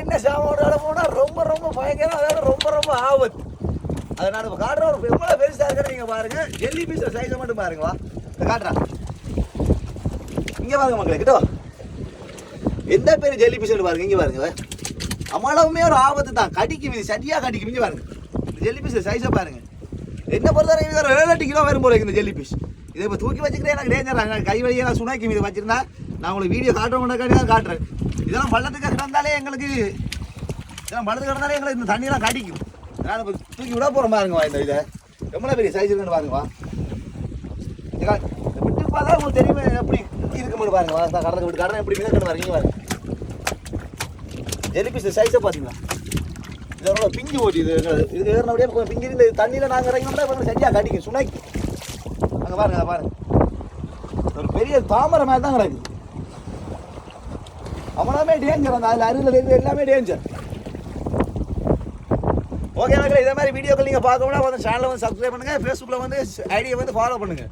என்ன சாமானோட போனால் ரொம்ப ரொம்ப பயங்கரம், அதாவது ரொம்ப ரொம்ப ஆபத்து. அதை நான் இப்போ காட்டுற ஒரு எவ்வளோ பெருசாக இருக்கிற நீங்கள் பாருங்கள். ஜெல்லி பீஸோட சைஸை மட்டும் பாருங்கவா, இதை காட்டுறேன். இங்கே பாருங்க மக்களே, கிட்ட எந்த பேர் ஜெல்லி பீஸ் பாருங்க. இங்கே பாருங்க, அவ்வளவுமே ஒரு ஆபத்து தான். கடிக்கும், இது சரியாக கடிக்கும். இங்கே பாருங்க, இந்த ஜெல்லி பீஸ் சைஸை பாருங்க. என்ன பொறுத்தவரைக்கும் ஒரு 7-8 கிலோ வரும் போல இந்த ஜெல்லி பீஸ். இதை இப்போ தூக்கி வச்சுக்கிறேன், எனக்கு டேஞ்சர். கை வழியாக நான் சுனாக்கி இதை வச்சிருந்தா நான் உங்களுக்கு வீடியோ காட்டுறவங்களுக்காண்டி தான் காட்டுறேன். இதெல்லாம் பள்ளத்துக்கு கிடந்தாலே எங்களுக்கு, இதெல்லாம் பள்ளத்துக்கு கிடந்தாலே எங்களுக்கு இந்த தண்ணியெல்லாம் கடிக்கும். நான் இப்போ தூக்கி விட போகிறேன் பாருங்கவா. இந்த இதை எவ்வளோ பெரிய சைஸ் இருக்குன்னு பாருங்கவா. விட்டு பார்த்தா உங்களுக்கு தெரியுமே எப்படி இருக்குன்னு பாருங்கவா. கடலை விட்டு கடலை எப்படி மீன் பாருங்க. பாருங்க ஜெல்லி பீஸ் சைஸை பார்த்தீங்களா, இதோட பிஞ்சு ஓட்டி. இது ஏறினபடியே கொஞ்சம் பிஞ்சு. இந்த தண்ணியில் நாங்கள் இறங்கினோம்னா சரியாக கடிக்கும், சுனாக்கி. அங்கே பாருங்க, அதை பாருங்க, ஒரு பெரிய தாமரை மாதிரி தான் கிடக்குது. அவ்வளோமே டேஞ்சர். அந்த அதில் அருகில் இருந்து எல்லாமே டேஞ்சர். ஓகே மக்களே, இதே மாதிரி வீடியோக்கள் நீங்கள் பார்க்கணும்னா சேனலை வந்து சப்ஸ்கிரைப் பண்ணுங்கள், ஃபேஸ்புக்கில் வந்து ஐடியை வந்து ஃபாலோ பண்ணுங்கள்.